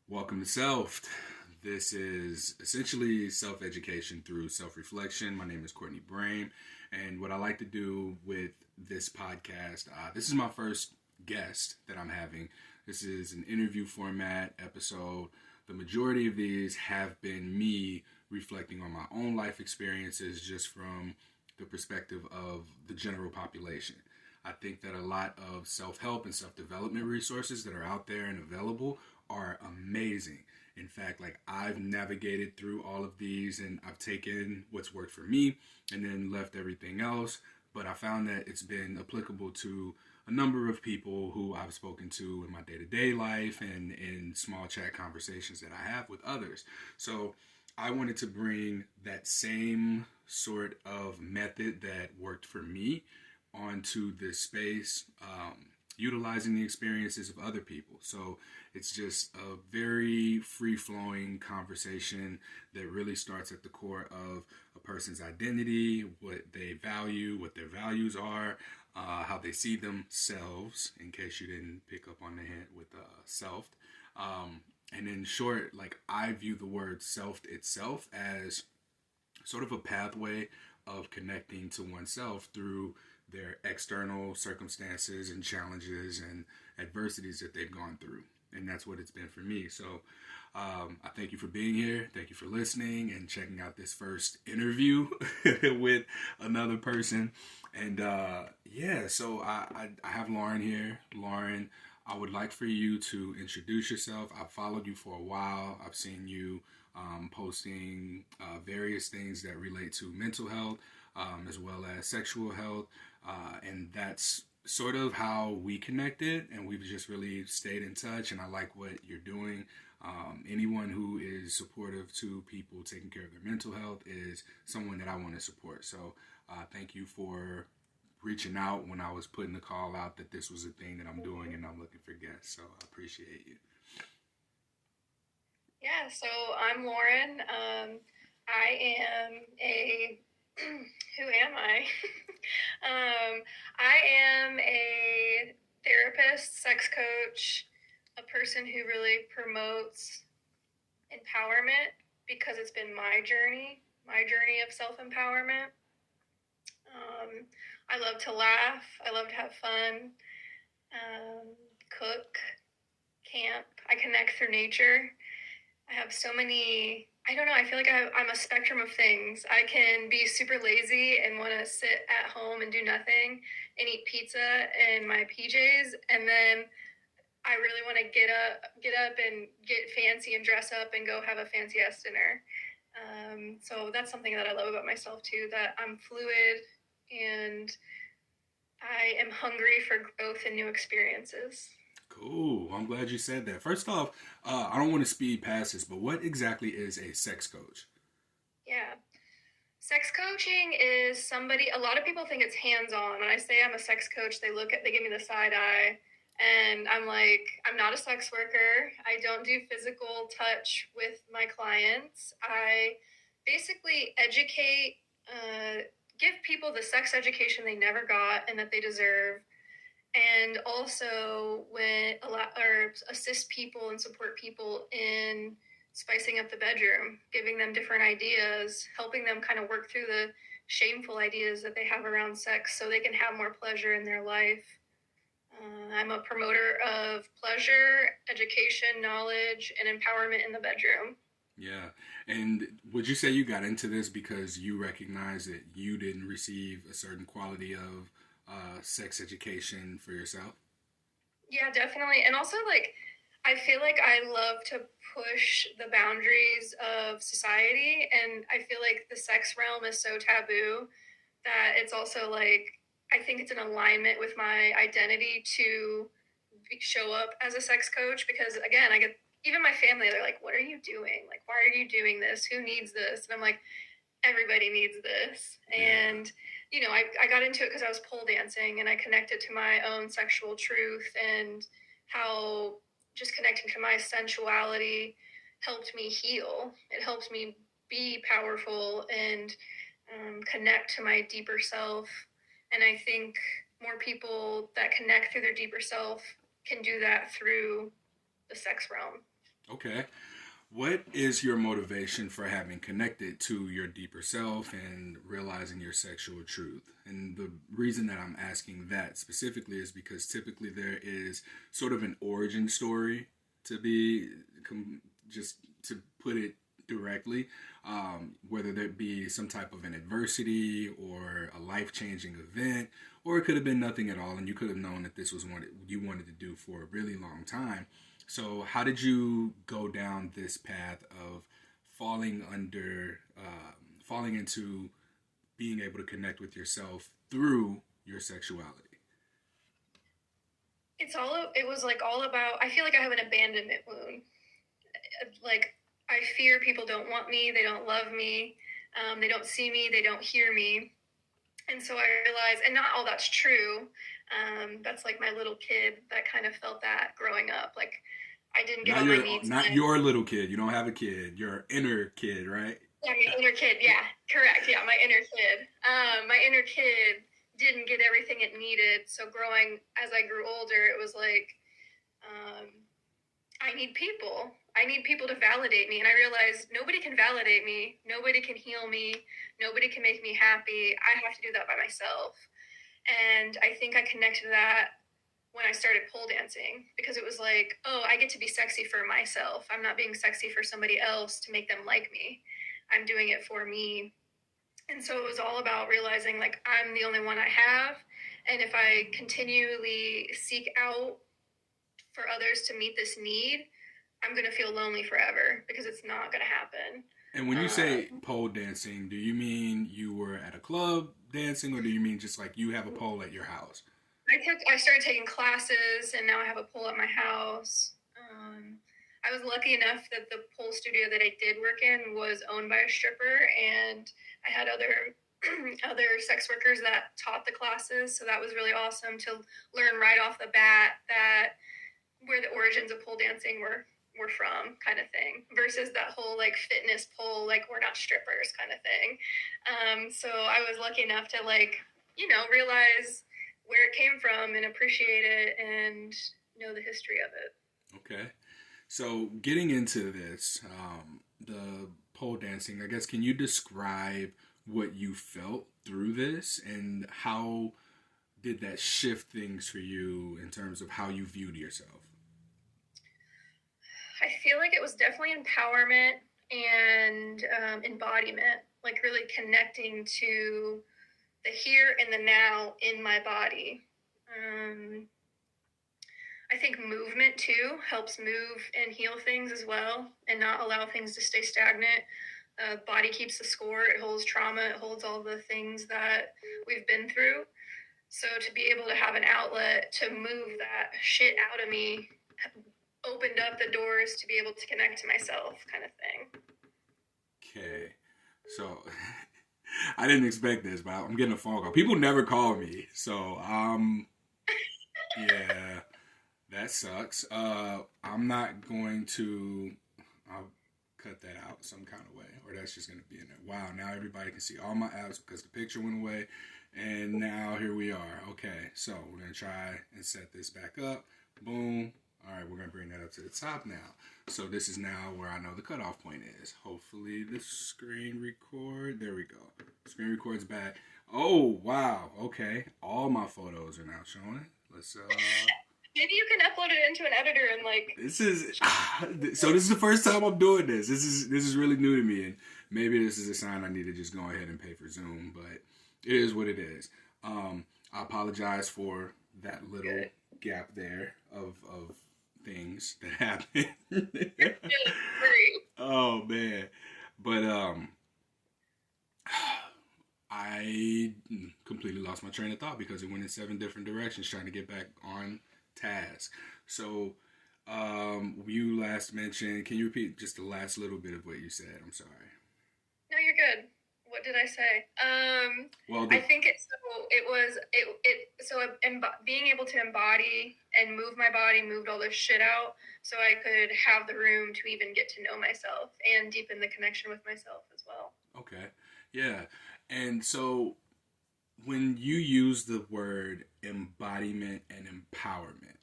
Welcome to Self. This is essentially self education through self reflection. My name is Courtney Brame, and what I like to do with this podcast, this is my first guest that I'm having. This is an interview format episode. The majority of these have been me reflecting on my own life experiences just from the perspective of the general population. I think that a lot of self help and self development resources that are out there and available are amazing. In fact, like I've navigated through all of these and I've taken what's worked for me and then left everything else. But I found that it's been applicable to a number of people who I've spoken to in my day to day life and in small chat conversations that I have with others. So I wanted to bring that same sort of method that worked for me onto this space, utilizing the experiences of other people. So it's just a very free flowing conversation that really starts at the core of a person's identity, what they value, what their values are, how they see themselves, in case you didn't pick up on the hint with self. And in short, like I view the word self itself as sort of a pathway of connecting to oneself through their external circumstances and challenges and adversities that they've gone through. And that's what it's been for me. So I thank you for being here. Thank you for listening and checking out this first interview with another person. And so I have Lauren here. Lauren, I would like for you to introduce yourself. I've followed you for a while. I've seen you posting various things that relate to mental health as well as sexual health. And that's sort of how we connected, and we've just really stayed in touch. And I like what you're doing. Anyone who is supportive to people taking care of their mental health is someone that I want to support. So thank you for reaching out when I was putting the call out that this was a thing that I'm doing and I'm looking for guests. So I appreciate you. Yeah, so I'm Lauren. I am a who am I? I am a therapist, sex coach, a person who really promotes empowerment because it's been my journey of self empowerment. I love to laugh. I love to have fun. Cook, camp. I connect through nature. I have so many. I don't know. I feel like I'm a spectrum of things. I can be super lazy and want to sit at home and do nothing and eat pizza in my PJs, and then I really want to get up and get fancy and dress up and go have a fancy ass dinner. So that's something that I love about myself too. That I'm fluid and I am hungry for growth and new experiences. Cool. I'm glad you said that. First off, I don't want to speed past this, but what exactly is a sex coach? Yeah. Sex coaching is somebody, a lot of people think it's hands on. When I say I'm a sex coach, they give me the side eye. And I'm like, I'm not a sex worker. I don't do physical touch with my clients. I basically give people the sex education they never got and that they deserve, and also when or assist people and support people in spicing up the bedroom, giving them different ideas, helping them kind of work through the shameful ideas that they have around sex so they can have more pleasure in their life. I'm a promoter of pleasure, education, knowledge, and empowerment in the bedroom. Yeah. And would you say you got into this because you recognize that you didn't receive a certain quality of sex education for yourself? Yeah, definitely. And also, like, I feel like I love to push the boundaries of society. And I feel like the sex realm is so taboo that it's also like, I think it's in alignment with my identity to show up as a sex coach because, again, I get even my family, they're like, what are you doing? Like, why are you doing this? Who needs this? And I'm like, everybody needs this. Yeah. And, I got into it because I was pole dancing and I connected to my own sexual truth and how just connecting to my sensuality helped me heal. It helped me be powerful and connect to my deeper self. And I think more people that connect through their deeper self can do that through the sex realm. Okay. What is your motivation for having connected to your deeper self and realizing your sexual truth? And the reason that I'm asking that specifically is because typically there is sort of an origin story to be just to put it directly, whether there be some type of an adversity or a life changing event, or it could have been nothing at all, and you could have known that this was what you wanted to do for a really long time. So, how did you go down this path of falling under, falling into being able to connect with yourself through your sexuality? It was like all about, I feel like I have an abandonment wound. Like, I fear people don't want me, they don't love me, they don't see me, they don't hear me. And so I realized, and not all that's true. That's like my little kid that kind of felt that growing up. Like, I didn't get all my needs Not met. your little kid. You don't have a kid. Your inner kid, right? Yeah, my inner kid. Yeah, correct. Yeah, my inner kid. My inner kid didn't get everything it needed. So growing as I grew older, it was like, um, I need people. I need people to validate me. And I realized nobody can validate me. Nobody can heal me. Nobody can make me happy. I have to do that by myself. And I think I connected to that when I started pole dancing because it was like, oh, I get to be sexy for myself. I'm not being sexy for somebody else to make them like me. I'm doing it for me. And so it was all about realizing like I'm the only one I have. And if I continually seek out for others to meet this need, I'm going to feel lonely forever because it's not going to happen. And when you say pole dancing, do you mean you were at a club dancing, or do you mean just like you have a pole at your house? I started taking classes, and now I have a pole at my house. I was lucky enough that the pole studio that I did work in was owned by a stripper, and I had other other sex workers that taught the classes. So that was really awesome to learn right off the bat that where the origins of pole dancing were from, kind of thing, versus that whole like fitness pole, like we're not strippers kind of thing. So I was lucky enough to like, realize where it came from and appreciate it and know the history of it. Okay. So getting into this, the pole dancing, I guess, can you describe what you felt through this and how did that shift things for you in terms of how you viewed yourself? I feel like it was definitely empowerment and embodiment, like really connecting to the here and the now in my body. Um, I think movement too helps move and heal things as well and not allow things to stay stagnant. Body keeps the score, it holds trauma, it holds all the things that we've been through. So to be able to have an outlet to move that shit out of me opened up the doors to be able to connect to myself, kind of thing. Okay. So I didn't expect this, but I'm getting a phone call. People never call me. So, yeah, that sucks. I'm not going to, I'll cut that out some kind of way, or that's just going to be in there. Wow, now everybody can see all my abs because the picture went away. And now here we are. Okay, so we're going to try and set this back up. Boom. All right, we're going to bring that up to the top now. So this is now where I know the cutoff point is. Hopefully the screen record. There we go. Screen record's back. Oh, wow. Okay. All my photos are now showing. Let's Maybe you can upload it into an editor and like. This is so. This is the first time I'm doing this. This is really new to me, and maybe this is a sign I need to just go ahead and pay for Zoom. But it is what it is. I apologize for that little gap there of things that happen. Oh man, but I completely lost my train of thought because it went in 7 different directions trying to get back on task. So, you last mentioned, can you repeat just the last little bit of what you said? I'm sorry. No, you're good. What did I say? Well, I think being able to embody and move my body moved all this shit out so I could have the room to even get to know myself and deepen the connection with myself as well. Okay. Yeah. And so when you use the word embodiment and empowerment,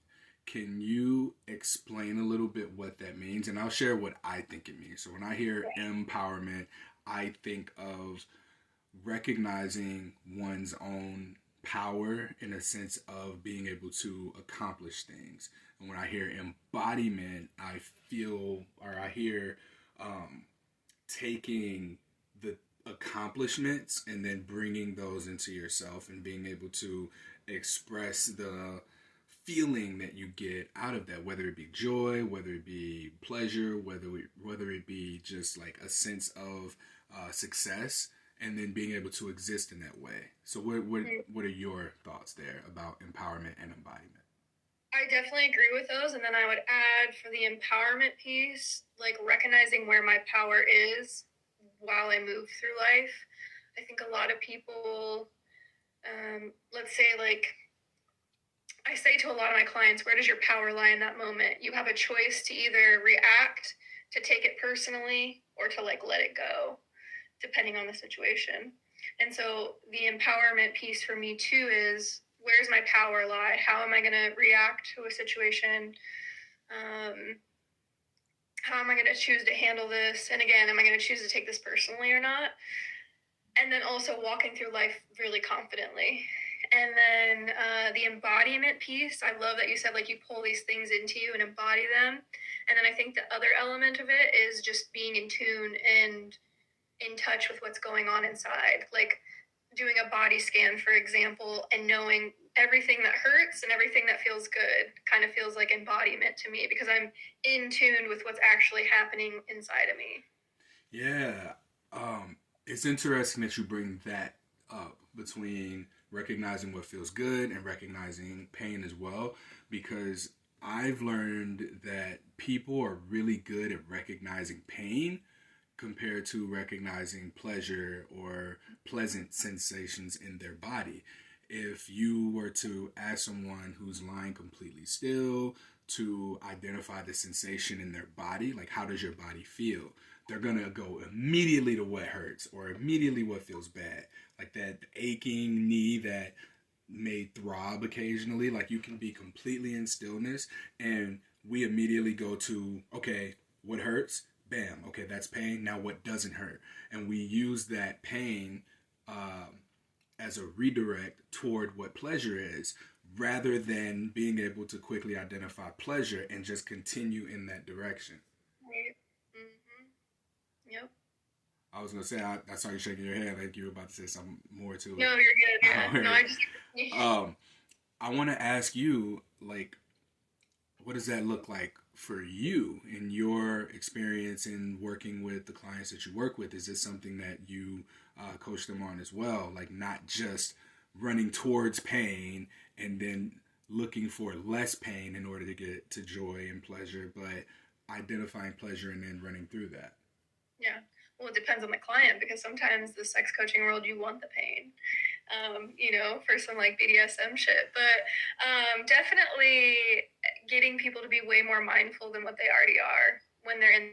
Can you explain a little bit what that means? And I'll share what I think it means. So when I hear empowerment, I think of recognizing one's own power in a sense of being able to accomplish things. And when I hear embodiment, I feel or I hear taking the accomplishments and then bringing those into yourself and being able to express the feeling that you get out of that, whether it be joy, whether it be pleasure, whether it be just like a sense of success, and then being able to exist in that way. So what are your thoughts there about empowerment and embodiment? I definitely agree with those. And then I would add for the empowerment piece, like recognizing where my power is while I move through life. I think a lot of people, let's say, like, I say to a lot of my clients, where does your power lie in that moment? You have a choice to either react, to take it personally, or to like let it go, depending on the situation. And so the empowerment piece for me too is, where's my power lie? How am I going to react to a situation? How am I going to choose to handle this? And again, am I going to choose to take this personally or not? And then also walking through life really confidently. And then the embodiment piece, I love that you said, like, you pull these things into you and embody them. And then I think the other element of it is just being in tune and in touch with what's going on inside. Like doing a body scan, for example, and knowing everything that hurts and everything that feels good kind of feels like embodiment to me, because I'm in tune with what's actually happening inside of me. Yeah. It's interesting that you bring that up between recognizing what feels good and recognizing pain as well, because I've learned that people are really good at recognizing pain compared to recognizing pleasure or pleasant sensations in their body. If you were to ask someone who's lying completely still to identify the sensation in their body, like how does your body feel, they're gonna go immediately to what hurts or immediately what feels bad, like that aching knee that may throb occasionally. Like you can be completely in stillness and we immediately go to, okay, what hurts? Bam, okay, that's pain. Now what doesn't hurt? And we use that pain as a redirect toward what pleasure is, rather than being able to quickly identify pleasure and just continue in that direction. Right. Mm-hmm. Yep. I was gonna say, I saw you shaking your head like you were about to say something more to it. No, you're good. Yeah. No, I just. I want to ask you, like, what does that look like for you in your experience in working with the clients that you work with? Is this something that you coach them on as well? Like not just running towards pain and then looking for less pain in order to get to joy and pleasure, but identifying pleasure and then running through that? Yeah. Well, it depends on the client, because sometimes the sex coaching world, you want the pain, for some like BDSM shit. But definitely getting people to be way more mindful than what they already are when they're in.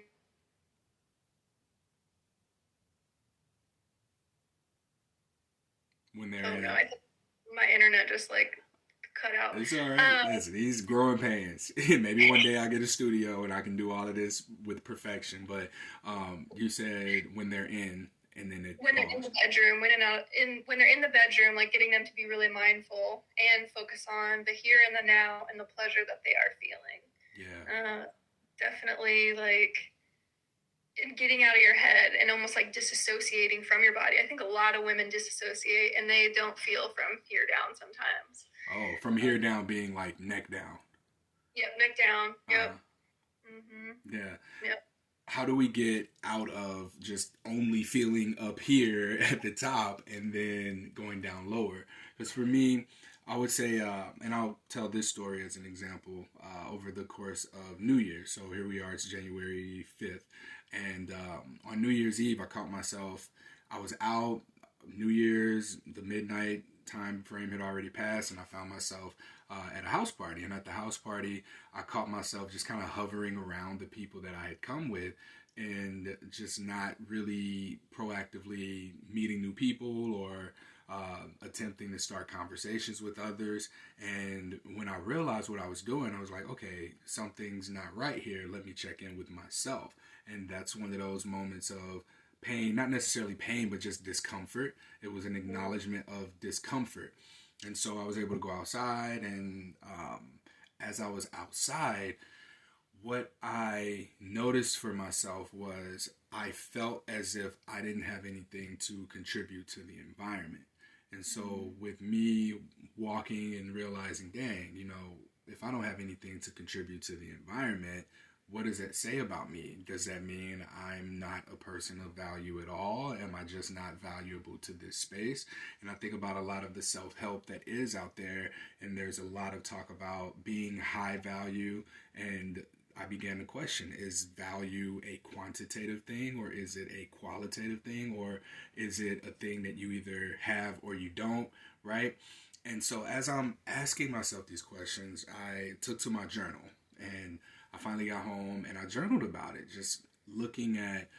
When they're no, I think my internet just like cut out. It's all right. Listen, these growing pains. Maybe one day I get a studio and I can do all of this with perfection. But you said when they're in, and then when they're in the bedroom, when they're in the bedroom, like getting them to be really mindful and focus on the here and the now and the pleasure that they are feeling. Yeah. Definitely, like getting out of your head and almost like disassociating from your body. I think a lot of women disassociate and they don't feel from here down sometimes. Oh, from here down being like neck down. Yep, neck down. Yep. Yeah. Yep. How do we get out of just only feeling up here at the top and then going down lower? Because for me, I would say, and I'll tell this story as an example, over the course of New Year's. So here we are, it's January 5th. And on New Year's Eve, I caught myself, I was out, New Year's, the midnight time frame had already passed, and I found myself at a house party. And at the house party, I caught myself just kind of hovering around the people that I had come with and just not really proactively meeting new people or attempting to start conversations with others. And when I realized what I was doing, I was like, okay, something's not right here. Let me check in with myself. And that's one of those moments of pain, not necessarily pain, but just discomfort. It was an acknowledgement of discomfort. And so I was able to go outside, and as I was outside, what I noticed for myself was I felt as if I didn't have anything to contribute to the environment. And so with me walking and realizing, dang, if I don't have anything to contribute to the environment, what does that say about me? Does that mean I'm not a person of value at all? Am I just not valuable to this space? And I think about a lot of the self-help that is out there, and there's a lot of talk about being high value, and I began to question, is value a quantitative thing, or is it a qualitative thing, or is it a thing that you either have or you don't, right? And so as I'm asking myself these questions, I took to my journal, and I finally got home and I journaled about it, just looking at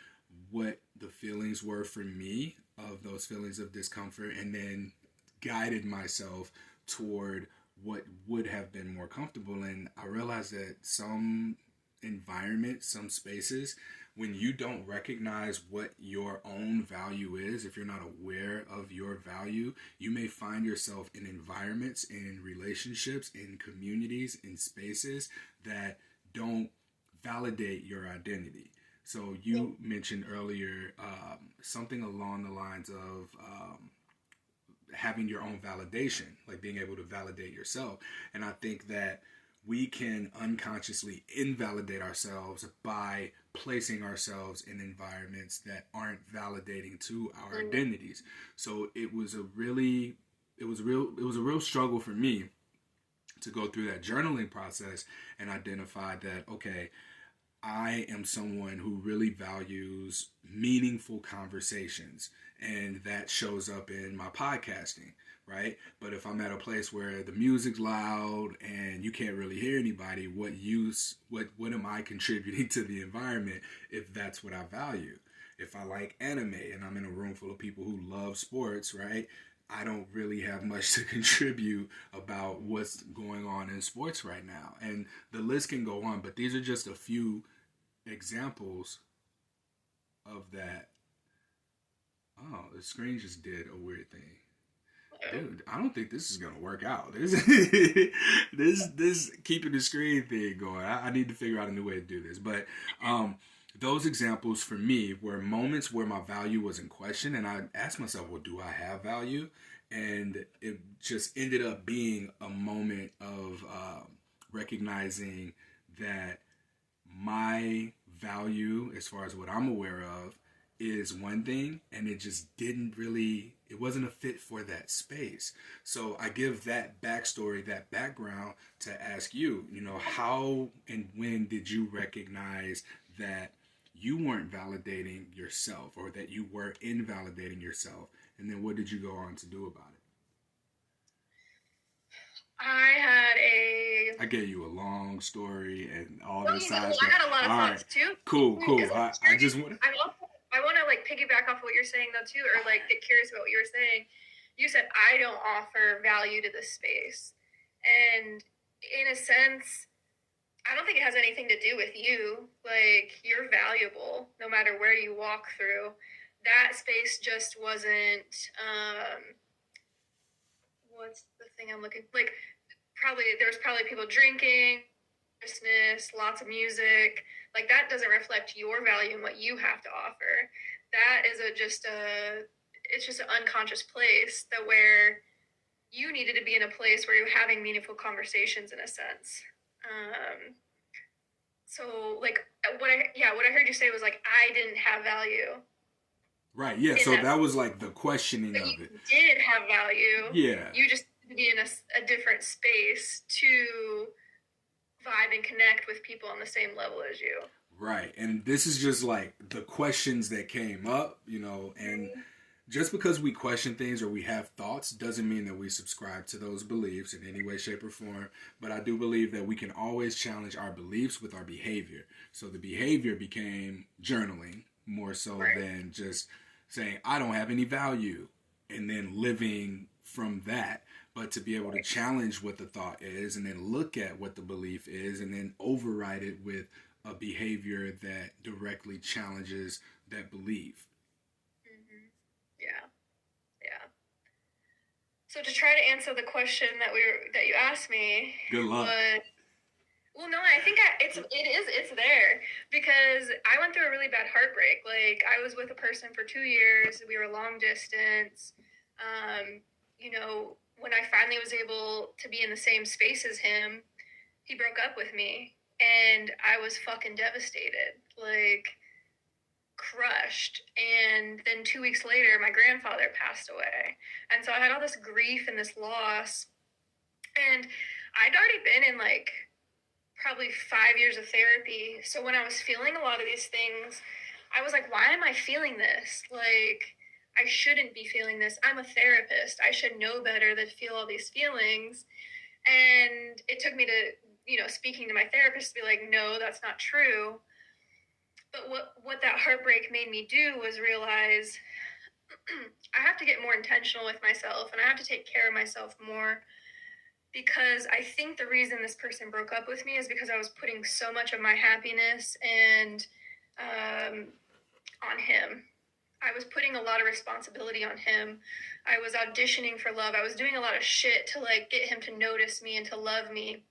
what the feelings were for me of those feelings of discomfort, and then guided myself toward what would have been more comfortable. And I realized that some environments, some spaces, when you don't recognize what your own value is, if you're not aware of your value, you may find yourself in environments, in relationships, in communities, in spaces that don't validate your identity. So you mentioned earlier something along the lines of having your own validation, like being able to validate yourself. And I think that we can unconsciously invalidate ourselves by placing ourselves in environments that aren't validating to our identities. So it was a real struggle for me to go through that journaling process and identify that, okay, I am someone who really values meaningful conversations, and that shows up in my podcasting, right? But if I'm at a place where the music's loud and you can't really hear anybody, what am I contributing to the environment if that's what I value? If I like anime and I'm in a room full of people who love sports, right? I don't really have much to contribute about what's going on in sports right now. And the list can go on, but these are just a few examples of that. Oh, the screen just did a weird thing. Dude, I don't think this is gonna work out. This keeping the screen thing going. I need to figure out a new way to do this. But those examples for me were moments where my value was in question, and I asked myself, well, do I have value? And it just ended up being a moment of recognizing that my value, as far as what I'm aware of, is one thing, and it wasn't a fit for that space. So I give that backstory, that background, to ask you, how and when did you recognize that you weren't validating yourself, or that you were invalidating yourself? And then what did you go on to do about it? I gave you a long story and all this side stuff. I had a lot of thoughts too. Cool. I just want I want to piggyback off what you're saying though too, or get curious about what you were saying. You said I don't offer value to this space, and in a sense, I don't think it has anything to do with you. You're valuable no matter where you walk through. That space just wasn't. What's the thing I'm looking there's probably people drinking, business, lots of music. That doesn't reflect your value and what you have to offer. That is it's just an unconscious place where you needed to be in a place where you're having meaningful conversations in a sense. So what I heard you say was I didn't have value. Right. Yeah. So that was the questioning of it. You did have value. Yeah. You just need to be in a different space to vibe and connect with people on the same level as you. Right. And this is just the questions that came up, and just because we question things or we have thoughts doesn't mean that we subscribe to those beliefs in any way, shape, or form. But I do believe that we can always challenge our beliefs with our behavior. So the behavior became journaling more so than just saying, I don't have any value. and then living from that, but to be able to challenge what the thought is and then look at what the belief is and then override it with a behavior that directly challenges that belief. Mm-hmm. Yeah, yeah. So to try to answer the question that you asked me, Good luck. Well, no, I think it's there because I went through a really bad heartbreak. Like I was with a person for 2 years. We were long distance. Um, when I finally was able to be in the same space as him, he broke up with me, and I was fucking devastated, like crushed. And then 2 weeks later, my grandfather passed away, and so I had all this grief and this loss, and I'd already been in like probably 5 years of therapy. So when I was feeling a lot of these things, I was like, why am I feeling this? Like, I shouldn't be feeling this. I'm a therapist. I should know better than feel all these feelings. And it took me to, speaking to my therapist to be like, no, that's not true. But what that heartbreak made me do was realize I have to get more intentional with myself and I have to take care of myself more, because I think the reason this person broke up with me is because I was putting so much of my happiness and on him. I was putting a lot of responsibility on him. I was auditioning for love. I was doing a lot of shit to like get him to notice me and to love me,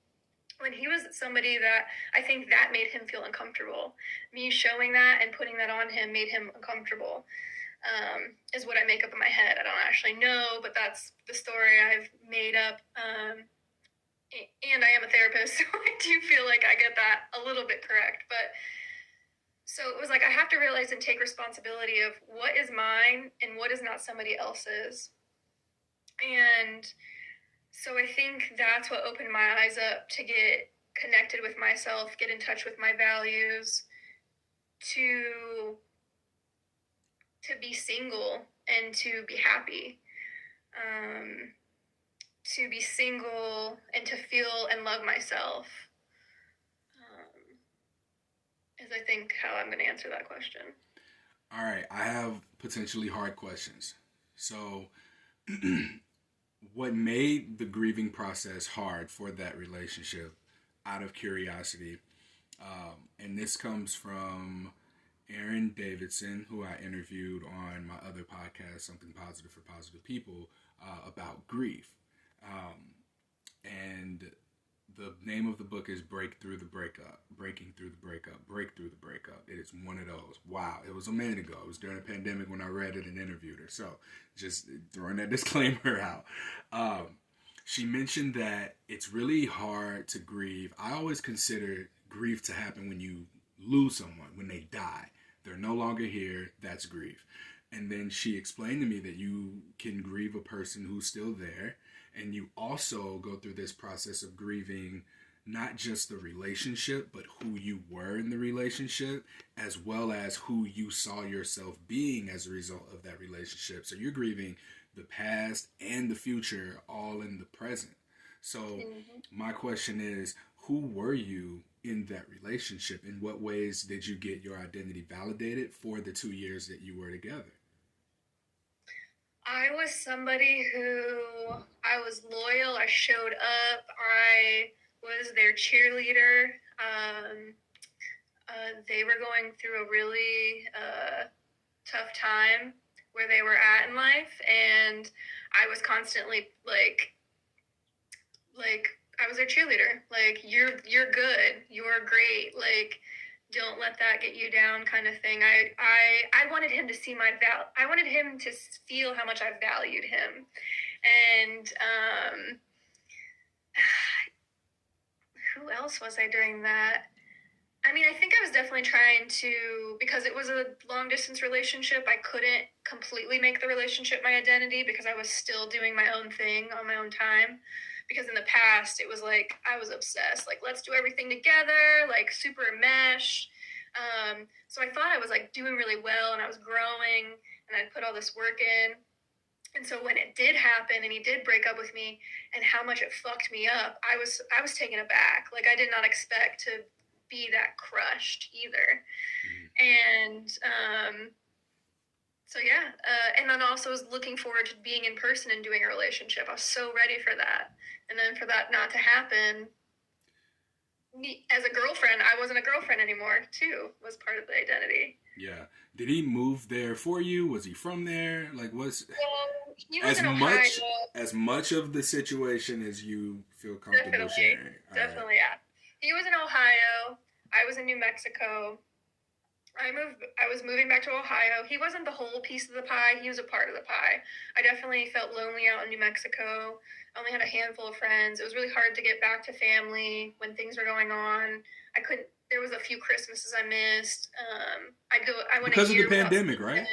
when he was somebody that I think that made him feel uncomfortable. Me showing that and putting that on him made him uncomfortable, is what I make up in my head. I don't actually know, but that's the story I've made up. And I am a therapist, so I do feel like I get that a little bit correct. But so it was like I have to realize and take responsibility of what is mine and what is not somebody else's. And so I think that's what opened my eyes up to get connected with myself, get in touch with my values, to be single and to be happy. To be single and to feel and love myself, is I think how I'm going to answer that question. All right, I have potentially hard questions. So, what made the grieving process hard for that relationship, out of curiosity? And this comes from Aaron Davidson, who I interviewed on my other podcast, Something Positive for Positive People, about grief. And the name of the book is Break Through the Breakup. Breaking Through the Breakup. Break Through the Breakup. It is one of those. Wow. It was a minute ago. It was during a pandemic when I read it and interviewed her. So just throwing that disclaimer out. She mentioned that it's really hard to grieve. I always consider grief to happen when you lose someone, when they die. They're no longer here. That's grief. And then she explained to me that you can grieve a person who's still there. And you also go through this process of grieving not just the relationship, but who you were in the relationship, as well as who you saw yourself being as a result of that relationship. So you're grieving the past and the future all in the present. So my question is, who were you in that relationship? In what ways did you get your identity validated for the 2 years that you were together? I was somebody who, I was loyal. I showed up. I was their cheerleader. They were going through a really tough time where they were at in life, and I was constantly like I was their cheerleader. Like, you're good. You're great. Like, don't let that get you down, kind of thing. I wanted him to see I wanted him to feel how much I valued him. And who else was I during that? I mean, I think I was definitely trying to, because it was a long distance relationship, I couldn't completely make the relationship my identity because I was still doing my own thing on my own time. Because in the past, it was like, I was obsessed. Like, let's do everything together, like super mesh. So I thought I was like doing really well and I was growing and I'd put all this work in. And so when it did happen and he did break up with me and how much it fucked me up, I was taken aback. Like, I did not expect to be that crushed either. And So yeah, and then also was looking forward to being in person and doing a relationship. I was so ready for that, and then for that not to happen, as a girlfriend, I wasn't a girlfriend anymore. Too was part of the identity. Yeah. Did he move there for you? Was he from there? Like, was Well, he was as in Ohio. much of the situation as you feel comfortable Definitely, sharing? All right. definitely, yeah. He was in Ohio. I was in New Mexico. I was moving back to Ohio. He wasn't the whole piece of the pie. He was a part of the pie. I definitely felt lonely out in New Mexico. I only had a handful of friends. It was really hard to get back to family when things were going on. I couldn't. There was a few Christmases I missed. I went a Because of the year without. pandemic, right?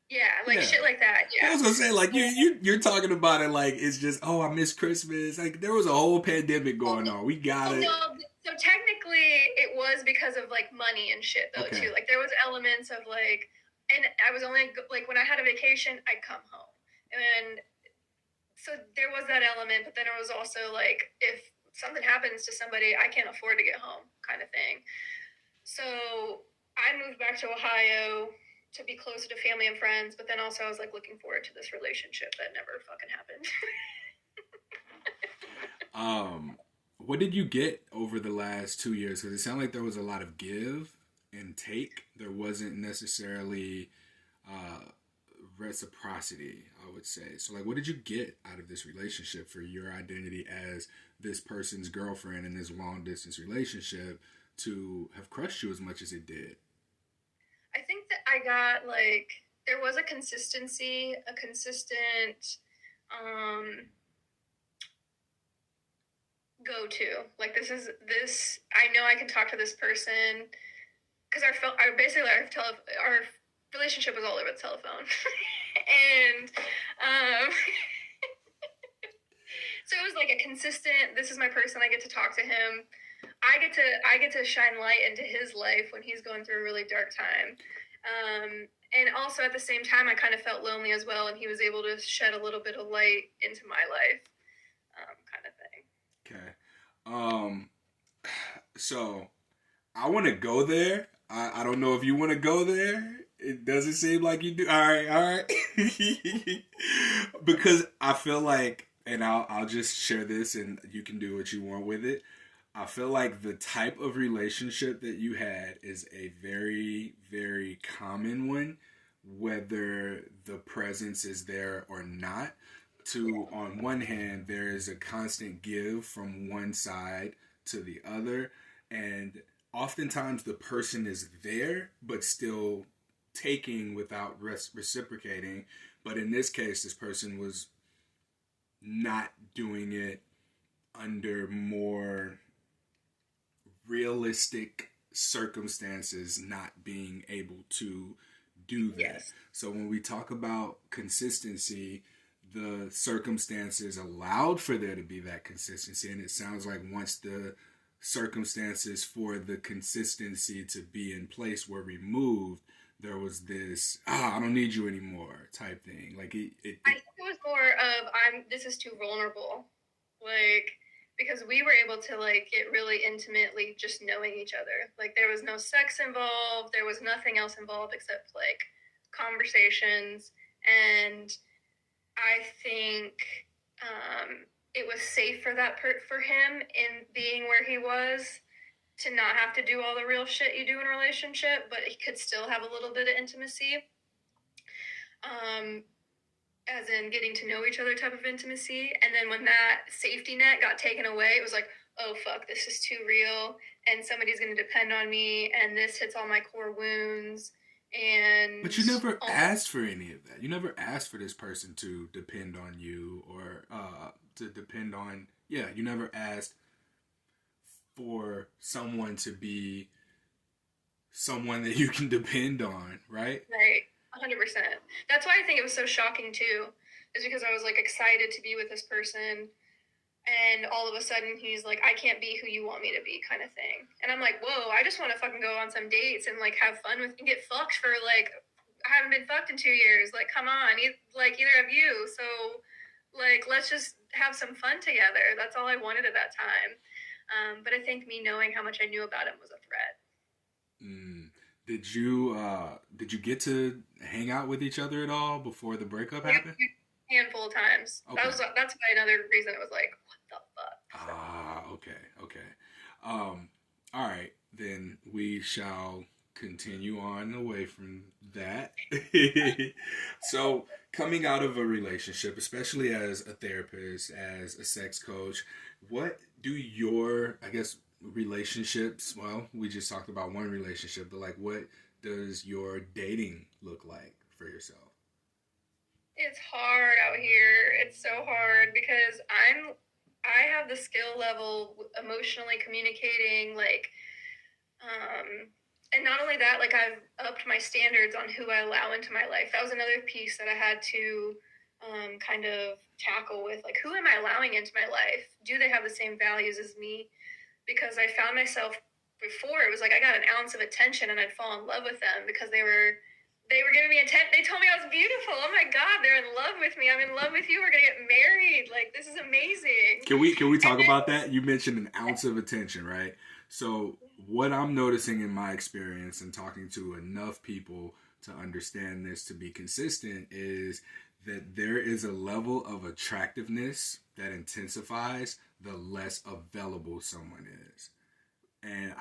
Yeah, like Yeah. shit like that. I Yeah. was gonna say, like, you're talking about it like it's just, oh, I miss Christmas. Like, there was a whole pandemic going on. We got Well, it. no, so technically it was because of like money and shit though Okay. too. Like there was elements of like, and I was only like when I had a vacation, I'd come home, and so there was that element. But then it was also like if something happens to somebody, I can't afford to get home, kind of thing. So I moved back to Ohio to be closer to family and friends, but then also I was like looking forward to this relationship that never fucking happened. Um, what did you get over the last 2 years? Because it sounded like there was a lot of give and take. There wasn't necessarily uh, reciprocity, I would say. So, like, what did you get out of this relationship for your identity as this person's girlfriend in this long distance relationship to have crushed you as much as it did? I think that I got like there was a consistency, a consistent um go to. Like this I know I can talk to this person because our basically our relationship was all over the telephone. And um so it was like a consistent this is my person, I get to talk to him. I get to shine light into his life when he's going through a really dark time. And also at the same time, I kind of felt lonely as well, and he was able to shed a little bit of light into my life, kind of thing. Okay. Um, so I want to go there. I don't know if you want to go there. It doesn't seem like you do. All right, all right. Because I feel like, and I'll just share this, and you can do what you want with it. I feel like the type of relationship that you had is a very, very common one, whether the presence is there or not. To, on one hand, there is a constant give from one side to the other, and oftentimes the person is there but still taking without reciprocating. But in this case, this person was not doing it under more realistic circumstances, not being able to do that. Yes. So when we talk about consistency, the circumstances allowed for there to be that consistency, and it sounds like once the circumstances for the consistency to be in place were removed, there was this I don't need you anymore type thing. Like I think it was more of this is too vulnerable, like because we were able to like get really intimately just knowing each other. Like there was no sex involved, there was nothing else involved except like conversations, and I think it was safe for for him in being where he was to not have to do all the real shit you do in a relationship, but he could still have a little bit of intimacy. Um, as in getting to know each other type of intimacy. And then when that safety net got taken away, it was like, oh fuck, this is too real, and somebody's going to depend on me, and this hits all my core wounds. And but you never asked for any of that. You never asked for this person to depend on you or to depend on. Yeah, you never asked for someone to be someone that you can depend on, right? Right, 100%. That's why I think it was so shocking too, is because I was like excited to be with this person, and all of a sudden he's like, I can't be who you want me to be, kind of thing. And I'm like, whoa, I just want to fucking go on some dates and like have fun with and get fucked for like I haven't been fucked in 2 years. Like, come on, like either of you. So like let's just have some fun together. That's all I wanted at that time. But I think me knowing how much I knew about him was a threat. Mm. did you get to hang out with each other at all before the breakup Yeah, happened? a handful of times. Okay. That's why another reason it was like, what the fuck? So Okay, okay. All right, then we shall continue on away from that. So, coming out of a relationship, especially as a therapist, as a sex coach, what do your, I guess, relationships, well, we just talked about one relationship, but like, what does your dating look like for yourself? it's hard out here. It's so hard because I have the skill level emotionally communicating, like, and not only that, like I've upped my standards on who I allow into my life. That was another piece that I had to kind of tackle with, like, who am I allowing into my life? Do they have the same values as me? Because I found myself before, it was like I got an ounce of attention and I'd fall in love with them because they were giving me attention. They told me I was beautiful. Oh my god, they're in love with me. I'm in love with you. We're gonna get married. Like, this is amazing. Can we And talk then, about that? You mentioned an ounce of attention, right? So what I'm noticing in my experience and talking to enough people to understand this to be consistent is that there is a level of attractiveness that intensifies the less available someone is. And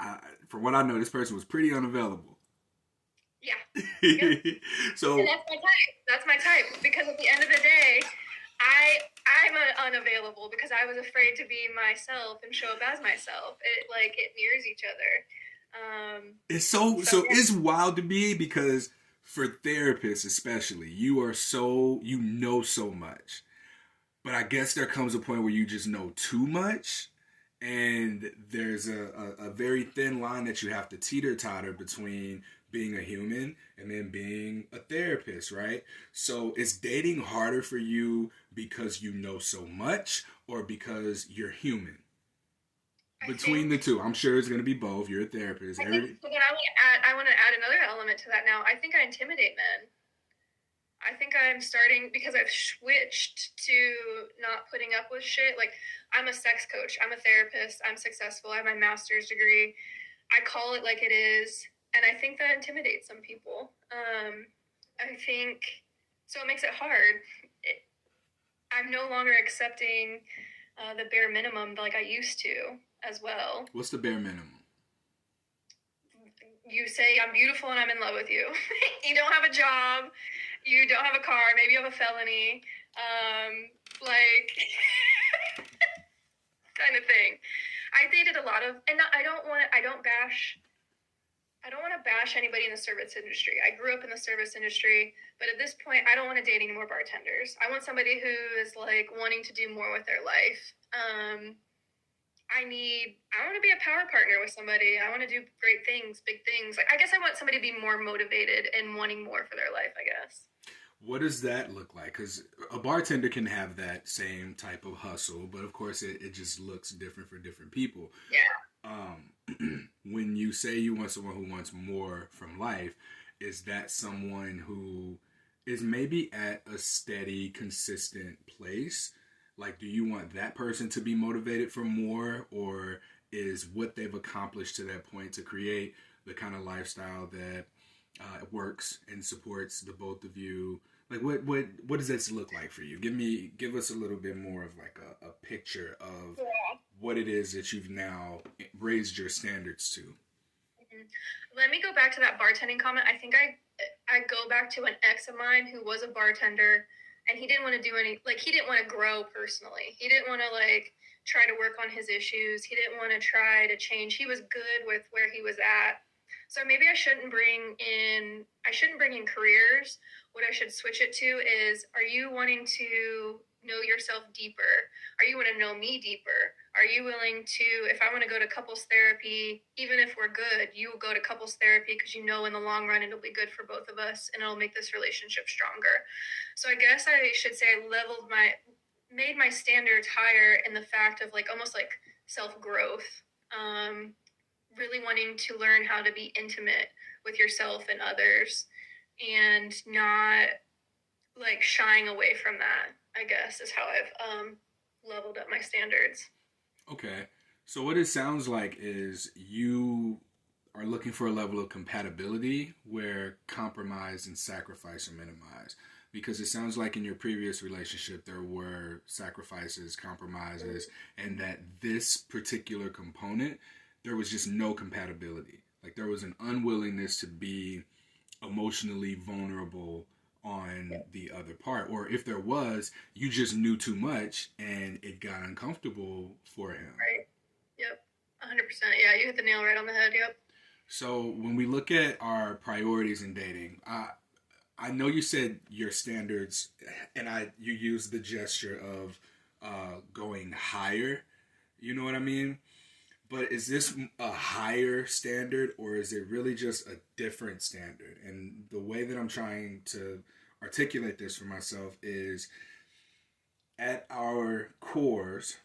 from what I know, this person was pretty unavailable. yeah, yep. And So that's my type. That's my type. Because at the end of the day, unavailable because I was afraid to be myself and show up as myself. It mirrors each other. it's so So it's wild to me because for therapists especially, you know so much. But I guess there comes a point where you just know too much, and there's a very thin line that you have to teeter totter between being a human and then being a therapist, right? So is dating harder for you because you know so much or because you're human? I Between think the two, I'm sure it's going to be both. You're a therapist. I think so. Then I want to add another element to that now. I think I intimidate men. I think I'm starting because I've switched to not putting up with shit. Like, I'm a sex coach, I'm a therapist, I'm successful, I have my master's degree. I call it like it is, and I think that intimidates some people. I think so. It makes it hard. It, I'm no longer accepting the bare minimum like I used to as well. What's the bare minimum? You say I'm beautiful and I'm in love with you. You don't have a job. You don't have a car. Maybe you have a felony. Like kind of thing. I dated a lot of, and not, I don't bash. I don't want to bash anybody in the service industry. I grew up in the service industry, but at this point, I don't want to date any more bartenders. I want somebody who is like wanting to do more with their life. I want to be a power partner with somebody. I want to do great things, big things. Like, I guess I want somebody to be more motivated and wanting more for their life, I guess. What does that look like? Because a bartender can have that same type of hustle, but of course it just looks different for different people. Yeah. When you say you want someone who wants more from life, is that someone who is maybe at a steady, consistent place? Like, do you want that person to be motivated for more, or is what they've accomplished to that point to create the kind of lifestyle that works and supports the both of you? Like, what does this look like for you? Give us a little bit more of like a picture of Yeah. what it is that you've now raised your standards to. Mhm. Let me go back to that bartending comment. I think I go back to an ex of mine who was a bartender, and he didn't want to do any, like, he didn't want to grow personally. He didn't want to like try to work on his issues. He didn't want to try to change. He was good with where he was at. So maybe I shouldn't bring in careers. What I should switch it to is, are you wanting to know yourself deeper? Are you want to know me deeper? Are you willing to, if I want to go to couples therapy, even if we're good, you will go to couples therapy because you know in the long run it'll be good for both of us and it'll make this relationship stronger. So I guess I should say made my standards higher in the fact of like almost like self growth. Really wanting to learn how to be intimate with yourself and others and not like shying away from that, I guess, is how I've leveled up my standards. Okay. So what it sounds like is you are looking for a level of compatibility where compromise and sacrifice are minimized. Because it sounds like in your previous relationship there were sacrifices, compromises, and that this particular component, there was just no compatibility. Like there was an unwillingness to be emotionally vulnerable on the other part. Or if there was, you just knew too much and it got uncomfortable for him. Right. Yep. 100%. Yeah, you hit the nail right on the head. Yep. So when we look at our priorities in dating, I know you said your standards, and you used the gesture of going higher. You know what I mean? But is this a higher standard, or is it really just a different standard? And the way that I'm trying to articulate this for myself is, at our cores,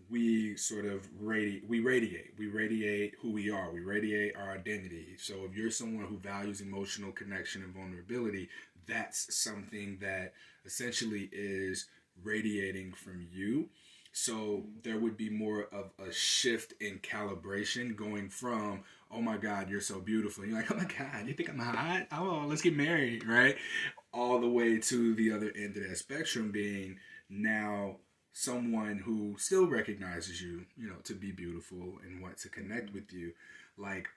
we sort of radiate who we are, we radiate our identity. So if you're someone who values emotional connection and vulnerability, that's something that essentially is radiating from you. So there would be more of a shift in calibration going from, oh my God, you're so beautiful. You're like, oh my God, you think I'm hot? Oh, let's get married, right? All the way to the other end of that spectrum being now someone who still recognizes you, to be beautiful and want to connect with you. Like,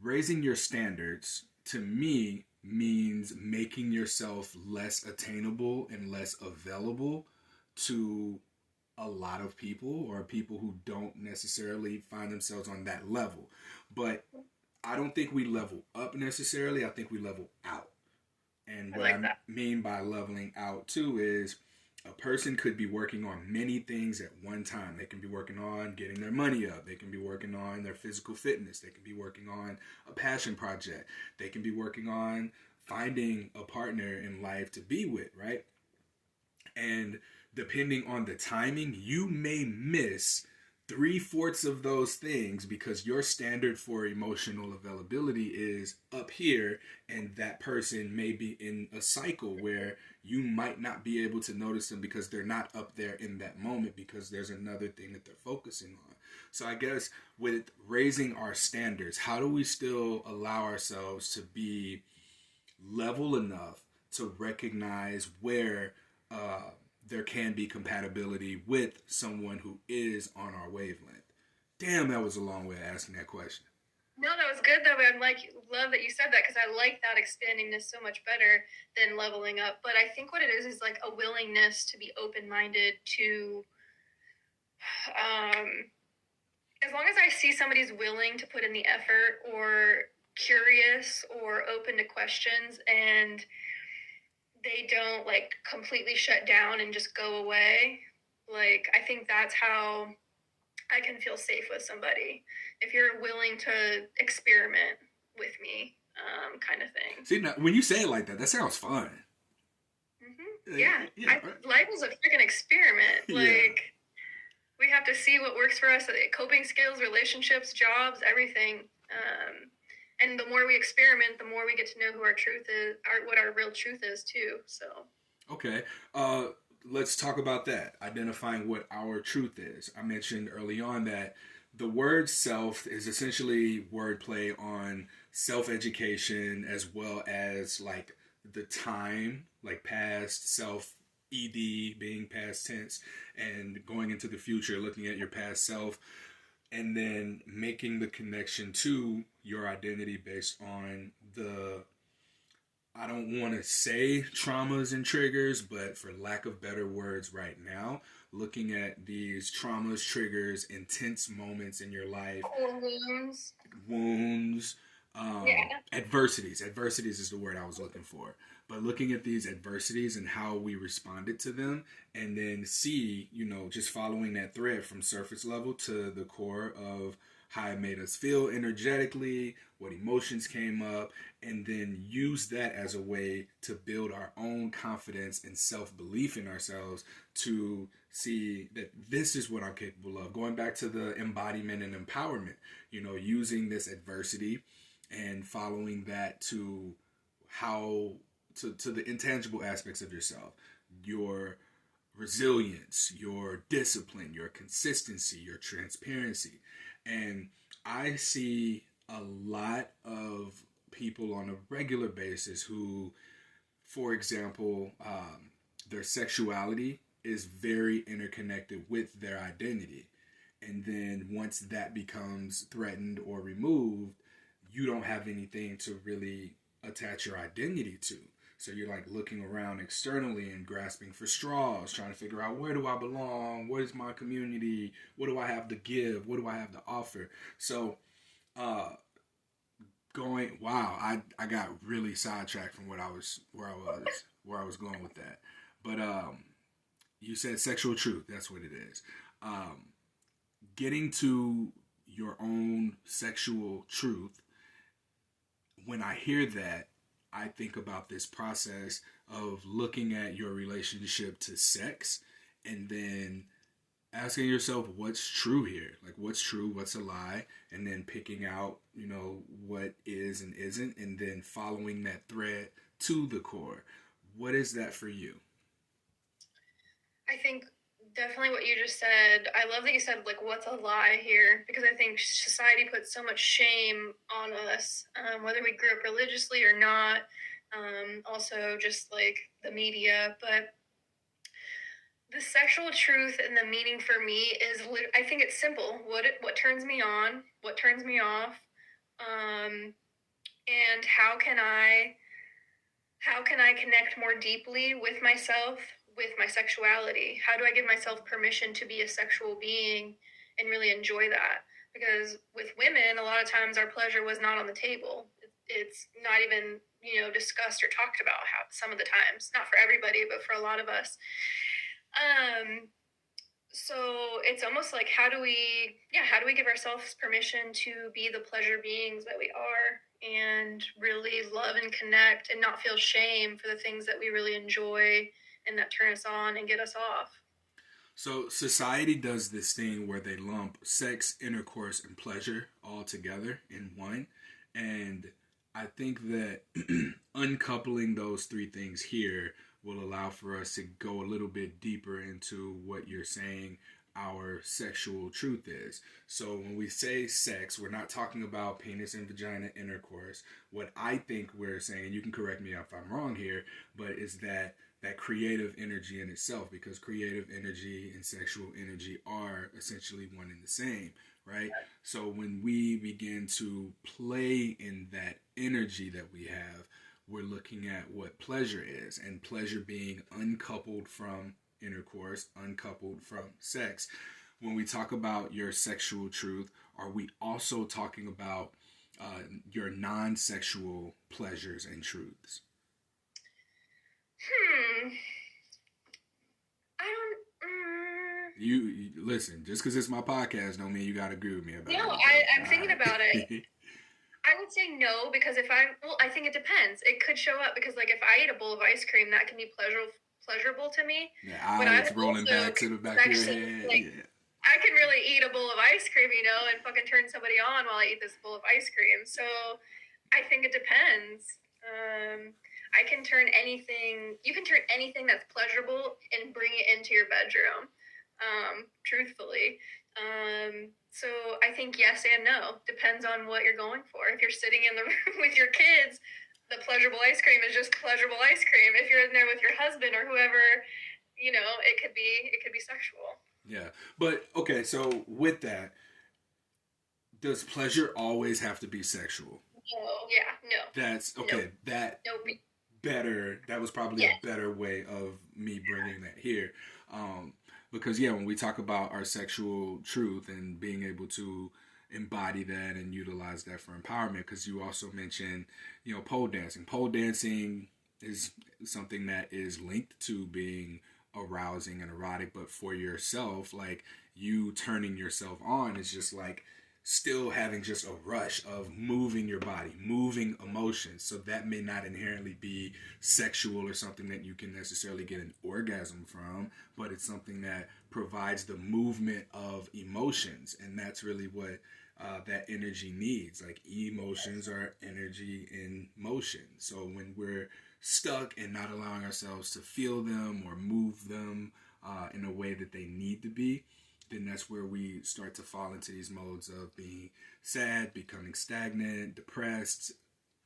raising your standards to me means making yourself less attainable and less available to a lot of people, or people who don't necessarily find themselves on that level. But I don't think we level up necessarily. I think we level out. And what I mean by leveling out too is, a person could be working on many things at one time. They can be working on getting their money up. They can be working on their physical fitness. They can be working on a passion project. They can be working on finding a partner in life to be with, right? And depending on the timing, you may miss 3/4 of those things because your standard for emotional availability is up here, and that person may be in a cycle where you might not be able to notice them because they're not up there in that moment because there's another thing that they're focusing on. So I guess with raising our standards, how do we still allow ourselves to be level enough to recognize where there can be compatibility with someone who is on our wavelength? Damn, that was a long way of asking that question. No, that was good though. I'm love that you said that, because I like that expanding this so much better than leveling up. But I think what it is like a willingness to be open-minded to, as long as I see somebody's willing to put in the effort, or curious, or open to questions, and they don't like completely shut down and just go away. Like, I think that's how I can feel safe with somebody. If you're willing to experiment with me, kind of thing. See, now, when you say it like that, that sounds fun. Mm-hmm. Yeah. Life is a freaking experiment. Like, we have to see what works for us. Coping skills, relationships, jobs, everything. And the more we experiment, the more we get to know who our truth is, what our real truth is too. So. Okay. Let's talk about that. Identifying what our truth is. I mentioned early on that the word self is essentially wordplay on self-education, as well as like the time, like past, self, ed being past tense, and going into the future, looking at your past self, and then making the connection to your identity based on the, I don't want to say traumas and triggers, but for lack of better words right now, looking at these traumas, triggers, intense moments in your life, wounds, adversities. Adversities is the word I was looking for. But looking at these adversities and how we responded to them, and then see, just following that thread from surface level to the core of how it made us feel energetically, what emotions came up, and then use that as a way to build our own confidence and self-belief in ourselves, to see that this is what I'm capable of. Going back to the embodiment and empowerment, using this adversity and following that to how to the intangible aspects of yourself, your resilience, your discipline, your consistency, your transparency. And I see a lot of people on a regular basis who, for example, their sexuality is very interconnected with their identity. And then once that becomes threatened or removed, you don't have anything to really attach your identity to. So you're like looking around externally and grasping for straws, trying to figure out, where do I belong? What is my community? What do I have to give? What do I have to offer? So, uh, I got really sidetracked from where I was going with that. But you said sexual truth. That's what it is. Um, Getting to your own sexual truth, when I hear that, I think about this process of looking at your relationship to sex and then asking yourself what's true here. Like, what's true, what's a lie, and then picking out, what is and isn't, and then following that thread to the core. What is that for you? I think definitely what you just said. I love that you said, like, what's a lie here, because I think society puts so much shame on us, whether we grew up religiously or not. Also, just like the media, but the sexual truth and the meaning for me is, I think it's simple. What turns me on, what turns me off, and how can I connect more deeply with myself, with my sexuality? How do I give myself permission to be a sexual being and really enjoy that? Because with women, a lot of times our pleasure was not on the table. It's not even, discussed or talked about how some of the times, not for everybody, but for a lot of us. Um, so it's almost like, how do we give ourselves permission to be the pleasure beings that we are and really love and connect and not feel shame for the things that we really enjoy and that turn us on and get us off? So society does this thing where they lump sex, intercourse, and pleasure all together in one. And I think that uncoupling those three things here will allow for us to go a little bit deeper into what you're saying our sexual truth is. So when we say sex, we're not talking about penis and vagina intercourse. What I think we're saying, and you can correct me if I'm wrong here, but is that creative energy in itself, because creative energy and sexual energy are essentially one and the same, right? So when we begin to play in that energy that we have, we're looking at what pleasure is, and pleasure being uncoupled from intercourse, uncoupled from sex. When we talk about your sexual truth, are we also talking about your non sexual pleasures and truths? Hmm. I don't. You listen, just because it's my podcast don't mean you got to agree with me about No, it. I'm thinking about it. I would say no, because I think it depends. It could show up because, like, if I eat a bowl of ice cream, that can be pleasurable to me. Yeah, But I it's rolling also back to the back of your actually, head. like, Yeah. I can really eat a bowl of ice cream, and fucking turn somebody on while I eat this bowl of ice cream. So I think it depends. I can turn anything. You can turn anything that's pleasurable and bring it into your bedroom. Truthfully. So I think yes and no. Depends on what you're going for. If you're sitting in the room with your kids, the pleasurable ice cream is just pleasurable ice cream. If you're in there with your husband or whoever, it could be sexual. Yeah. But okay, so with that, does pleasure always have to be sexual? No, yeah, no, That's no, okay. no. That was probably Yes. a better way of me bringing that here. Because yeah, when we talk about our sexual truth and being able to embody that and utilize that for empowerment, because you also mentioned, pole dancing. Pole dancing is something that is linked to being arousing and erotic, but for yourself, like, you turning yourself on is just like still having just a rush of moving your body, moving emotions. So that may not inherently be sexual or something that you can necessarily get an orgasm from, but it's something that provides the movement of emotions. And that's really what that energy needs. Like, emotions are energy in motion. So when we're stuck and not allowing ourselves to feel them or move them in a way that they need to be, then that's where we start to fall into these modes of being sad, becoming stagnant, depressed,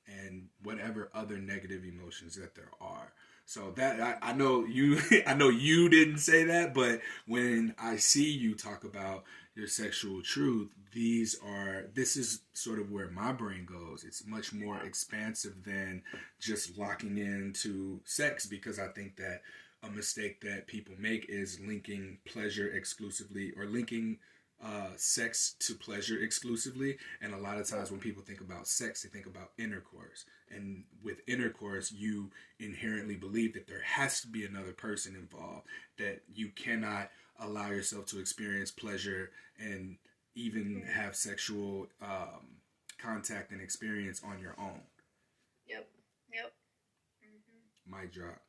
and whatever other negative emotions that there are. So that I know you I know you didn't say that, but when I see you talk about your sexual truth, this is sort of where my brain goes. It's much more expansive than just locking into sex, because I think that a mistake that people make is linking pleasure exclusively, or linking sex to pleasure exclusively. And a lot of times when people think about sex, they think about intercourse. And with intercourse, you inherently believe that there has to be another person involved, that you cannot allow yourself to experience pleasure and even have sexual contact and experience on your own. Yep. Yep. Mic drop.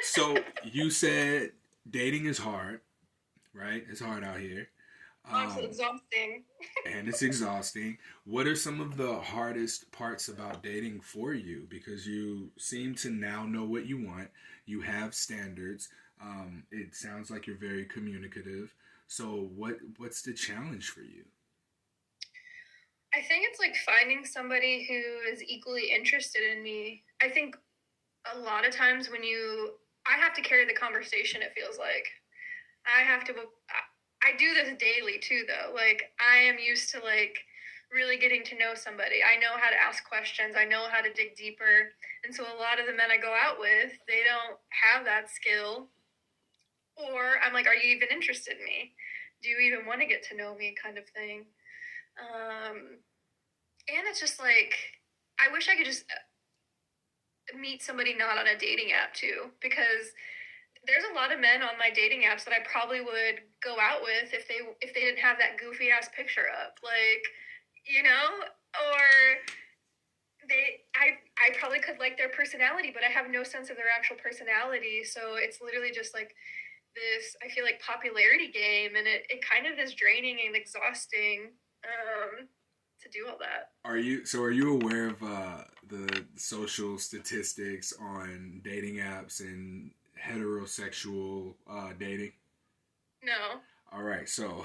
So you said dating is hard, right? It's hard out here. It's exhausting. And it's exhausting. What are some of the hardest parts about dating for you? Because you seem to now know what you want. You have standards. It sounds like you're very communicative. So what's the challenge for you? I think it's like finding somebody who is equally interested in me. I think a lot of times I have to carry the conversation, it feels like. I do this daily too, though. Like, I am used to, like, really getting to know somebody. I know how to ask questions. I know how to dig deeper. And so a lot of the men I go out with, they don't have that skill. Or I'm like, are you even interested in me? Do you even want to get to know me, kind of thing? And it's just like, I wish I could just meet somebody not on a dating app too, because there's a lot of men on my dating apps that I probably would go out with if they didn't have that goofy ass picture up, like, or I probably could like their personality, but I have no sense of their actual personality. So it's literally just like this, I feel like, popularity game, and it kind of is draining and exhausting to do all that. Are you aware of the social statistics on dating apps and heterosexual dating? No. All right, so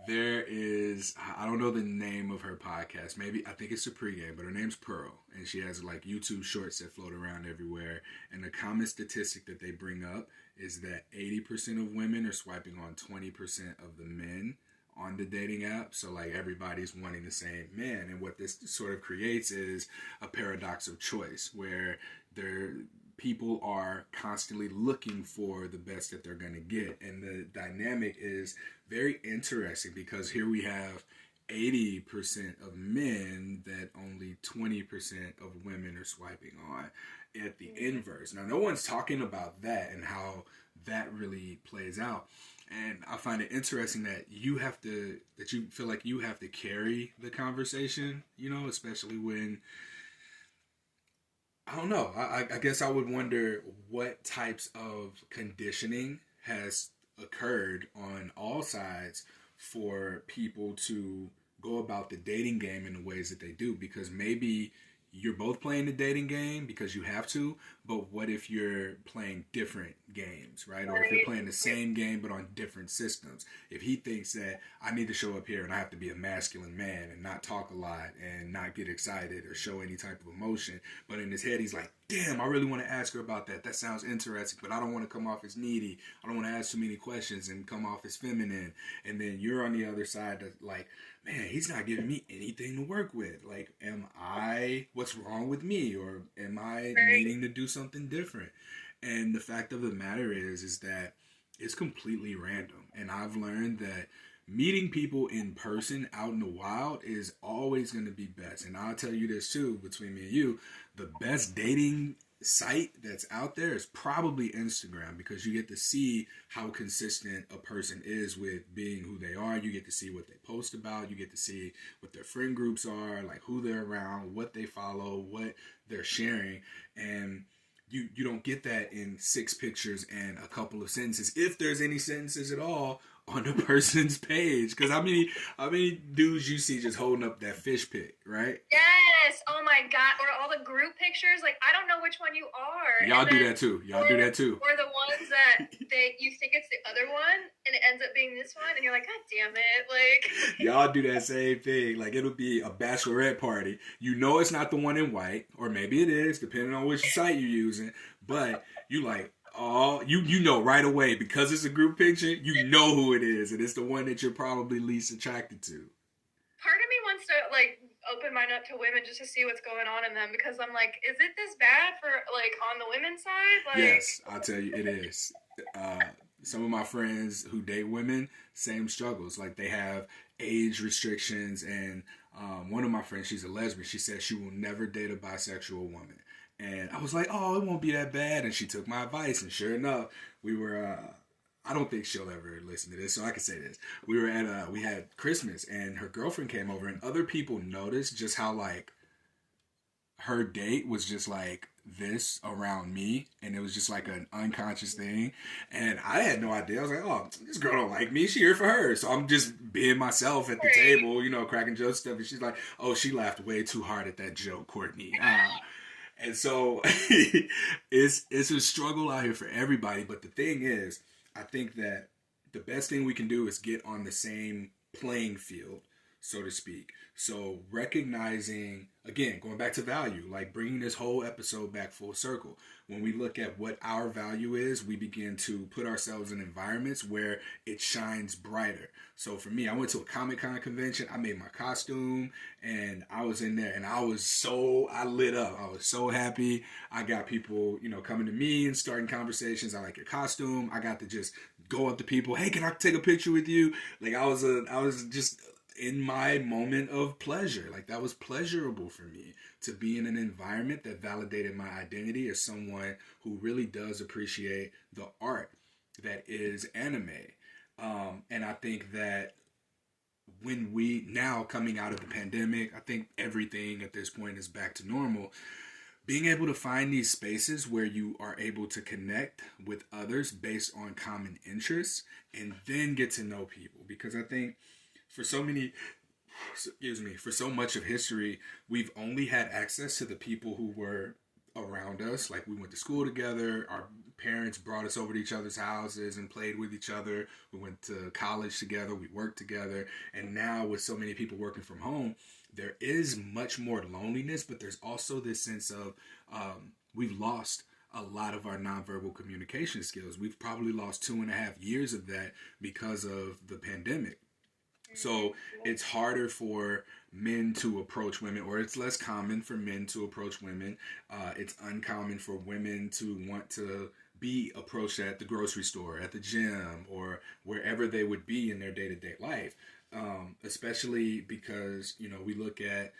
there is, I don't know the name of her podcast. Maybe, I think it's a pregame, but her name's Pearl, and she has like YouTube shorts that float around everywhere. And the common statistic that they bring up is that 80% of women are swiping on 20% of the men on the dating app. So like everybody's wanting the same man, and what this sort of creates is a paradox of choice, where people are constantly looking for the best that they're going to get. And the dynamic is very interesting, because here we have 80% of men that only 20% of women are swiping on, at the inverse. Now, no one's talking about that and how that really plays out. And I find it interesting that you feel like you have to carry the conversation, especially when, I don't know. I guess I would wonder what types of conditioning has occurred on all sides for people to go about the dating game in the ways that they do. Because maybe you're both playing the dating game because you have to, but what if you're playing different games, right? Or if you're playing the same game but on different systems? If he thinks that I need to show up here and I have to be a masculine man and not talk a lot and not get excited or show any type of emotion, but in his head he's like, damn, I really want to ask her about that. That sounds interesting, but I don't want to come off as needy. I don't want to ask too many questions and come off as feminine. And then you're on the other side that's like, man, he's not giving me anything to work with. Like, what's wrong with me? Or am I needing to do something different? And the fact of the matter is that it's completely random. And I've learned that meeting people in person out in the wild is always going to be best. And I'll tell you this too, between me and you, the best dating site that's out there is probably Instagram, because you get to see how consistent a person is with being who they are. You get to see what they post about. You get to see what their friend groups are, like who they're around, what they follow, what they're sharing. And you don't get that in 6 pictures and a couple of sentences, if there's any sentences at all, on the person's page. Because how many dudes you see just holding up that fish pic, right? Yes. Oh my God. Or all the group pictures. Like, I don't know which one you are. Y'all do that too. Y'all do that too. Or the ones that you think it's the other one and it ends up being this one and you're like, God damn it. Like, y'all do that same thing. Like, it'll be a bachelorette party. You know it's not the one in white, or maybe it is, depending on which site you're using. But you like, oh, you know right away, because it's a group picture, you know who it is, and it's the one that you're probably least attracted to. Part of me wants to like open mine up to women just to see what's going on in them, because I'm like, is it this bad for like on the women's side? Like, yes, I'll tell you, it is. Some of my friends who date women, same struggles. Like, they have age restrictions, and one of my friends, she's a lesbian. She said she will never date a bisexual woman. And I was like, oh, it won't be that bad. And she took my advice. And sure enough, we were, I don't think she'll ever listen to this, so I can say this. We were we had Christmas, and her girlfriend came over, and other people noticed just how, like, her date was just like this around me, and it was just like an unconscious thing, and I had no idea. I was like, oh, this girl don't like me, she here for her. So I'm just being myself at the table, you know, cracking jokes stuff, and she's like, oh, she laughed way too hard at that joke, Courtney. And so it's a struggle out here for everybody. But the thing is, I think that the best thing we can do is get on the same playing field, so to speak. So recognizing, again, going back to value, like bringing this whole episode back full circle. When we look at what our value is, we begin to put ourselves in environments where it shines brighter. So for me, I went to a Comic-Con convention. I made my costume, and I was in there, and I lit up. I was so happy. I got people, you know, coming to me and starting conversations. I like your costume. I got to just go up to people. Hey, can I take a picture with you? Like, I was just in my moment of pleasure. Like, that was pleasurable for me to be in an environment that validated my identity as someone who really does appreciate the art that is anime. And I think that when we, now coming out of the pandemic, I think everything at this point is back to normal. Being able to find these spaces where you are able to connect with others based on common interests, and then get to know people. Because I think for so much of history, we've only had access to the people who were around us. Like, we went to school together, our parents brought us over to each other's houses and played with each other. We went to college together, we worked together. And now with so many people working from home, there is much more loneliness, but there's also this sense of we've lost a lot of our nonverbal communication skills. We've probably lost 2.5 years of that because of the pandemic. So it's harder for men to approach women, or it's less common for men to approach women. It's uncommon for women to want to be approached at the grocery store, at the gym, or wherever they would be in their day-to-day life. Especially because, you know, we look at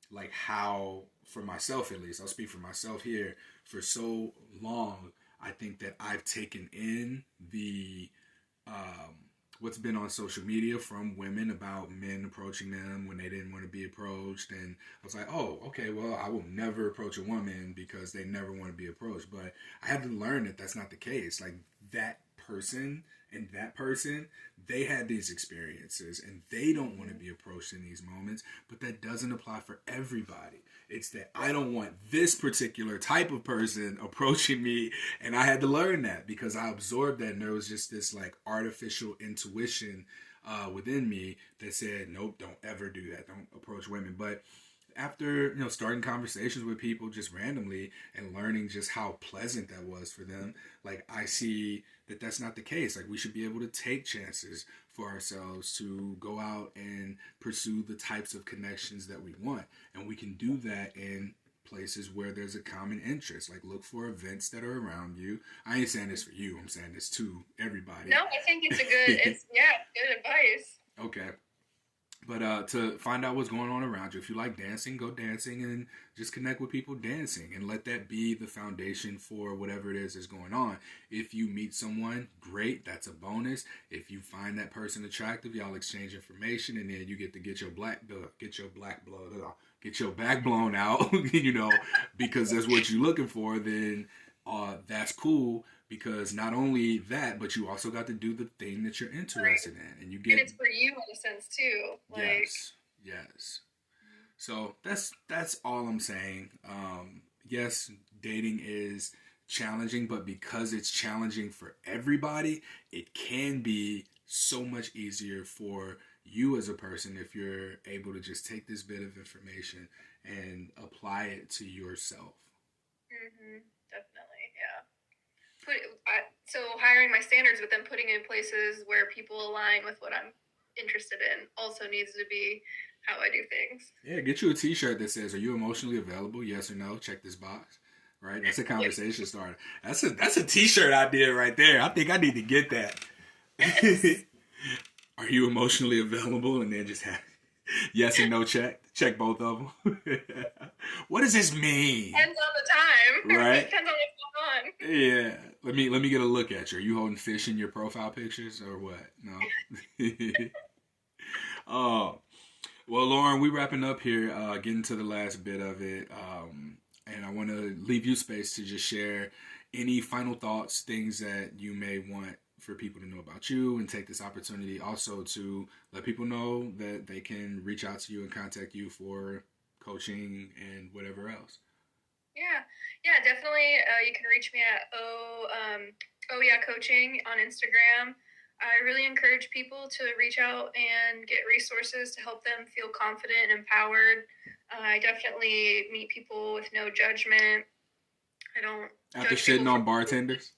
like how, for myself at least, I'll speak for myself here, for so long, I think that I've taken in the what's been on social media from women about men approaching them when they didn't want to be approached. And I was like, oh, okay, well, I will never approach a woman because they never want to be approached. But I had to learn that that's not the case. Like, that person and that person, they had these experiences and they don't want to be approached in these moments, but that doesn't apply for everybody. It's that I don't want this particular type of person approaching me, and I had to learn that because I absorbed that, and there was just this like artificial intuition within me that said, nope, don't ever do that. Don't approach women. But after, you know, starting conversations with people just randomly and learning just how pleasant that was for them, like, I see that that's not the case. Like, we should be able to take chances for ourselves to go out and pursue the types of connections that we want. And we can do that in places where there's a common interest. Like, look for events that are around you. I ain't saying this for you. I'm saying this to everybody. No, I think it's good advice. Okay. But to find out what's going on around you, if you like dancing, go dancing and just connect with people dancing and let that be the foundation for whatever it is that's going on. If you meet someone, great, that's a bonus. If you find that person attractive, y'all exchange information, and then you get to get your back blown out, you know, because that's what you're looking for. Then that's cool, because not only that, but you also got to do the thing that you're interested in, and you get, and it's for you in a sense too. Like, yes. So that's all I'm saying. Yes, dating is challenging, but because it's challenging for everybody, it can be so much easier for you as a person if you're able to just take this bit of information and apply it to yourself. Definitely, yeah. So hiring my standards, but then putting it in places where people align with what I'm interested in also needs to be how I do things. Yeah, get you a T-shirt that says, "Are you emotionally available? Yes or no? Check this box." Right? That's a conversation starter. That's a T-shirt idea right there. I think I need to get that. Yes. Are you emotionally available? And then just have yes and no check. Check both of them. What does this mean? Depends on the time. Right? Depends on what's going on. Yeah. Let me get a look at you. Are you holding fish in your profile pictures or what? No. Oh. Well, Lauren, we wrapping up here, getting to the last bit of it, and I want to leave you space to just share any final thoughts, things that you may want for people to know about you, and take this opportunity also to let people know that they can reach out to you and contact you for coaching and whatever else. Yeah, definitely. You can reach me at Oh Yeah Coaching on Instagram. I really encourage people to reach out and get resources to help them feel confident and empowered. I definitely meet people with no judgment. I don't After judge shitting people on bartenders?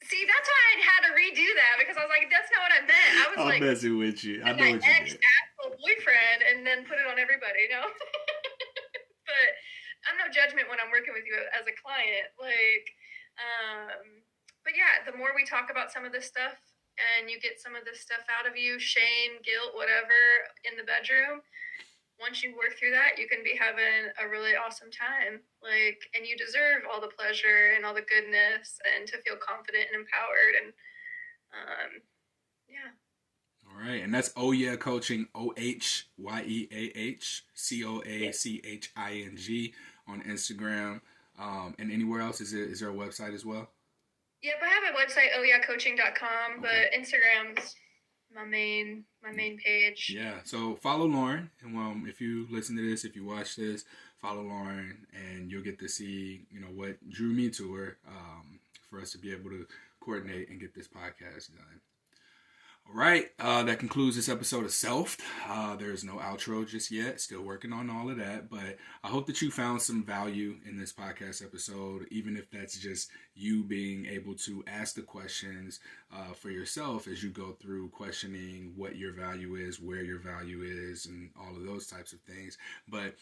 See, that's why I had to redo that, because I was like, that's not what I meant. I was I'm like, messing with you. I know my what you did. ex-asshole boyfriend, and then put it on everybody, you know? But I'm no judgment when I'm working with you as a client. But yeah, the more we talk about some of this stuff and you get some of this stuff out of you, shame, guilt, whatever, in the bedroom, once you work through that, you can be having a really awesome time. And you deserve all the pleasure and all the goodness and to feel confident and empowered. And yeah. All right, and that's Oh Yeah Coaching, OHYEAHCOACHING on Instagram, and anywhere else. Is there a website as well? Yep, I have a website, ohyeahcoaching.com, but Instagram's my main page. Yeah, so follow Lauren, and if you listen to this, if you watch this, follow Lauren, and you'll get to see what drew me to her, for us to be able to coordinate and get this podcast done. All right, that concludes this episode of Self. There's no outro just yet. Still working on all of that, but I hope that you found some value in this podcast episode, even if that's just you being able to ask the questions for yourself as you go through questioning what your value is, where your value is, and all of those types of things. But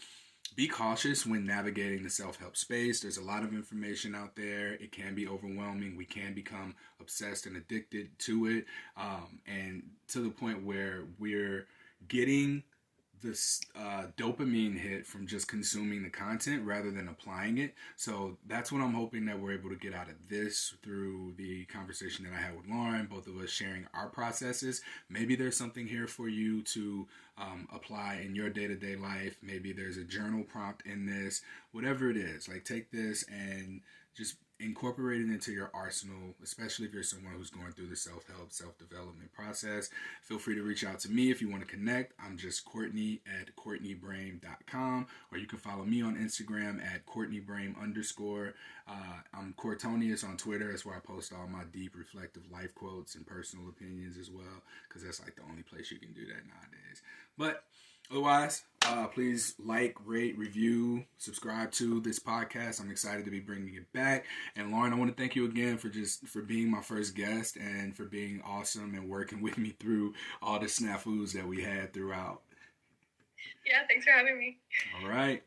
be cautious when navigating the self-help space. There's a lot of information out there. It can be overwhelming. We can become obsessed and addicted to it, and to the point where we're getting this dopamine hit from just consuming the content rather than applying it. So that's what I'm hoping that we're able to get out of this through the conversation that I had with Lauren, both of us sharing our processes. Maybe there's something here for you to apply in your day-to-day life. Maybe there's a journal prompt in this, whatever it is. Take this and just incorporate it into your arsenal, especially if you're someone who's going through the self-help, self-development process. Feel free to reach out to me if you want to connect. I'm just Courtney at CourtneyBrame.com, or you can follow me on Instagram at CourtneyBrame_. I'm Courtonius on Twitter. That's where I post all my deep, reflective life quotes and personal opinions as well, because that's the only place you can do that nowadays. But otherwise, please rate, review, subscribe to this podcast. I'm excited to be bringing it back. And Lauren, I want to thank you again for being my first guest and for being awesome and working with me through all the snafus that we had throughout. Yeah, thanks for having me. All right.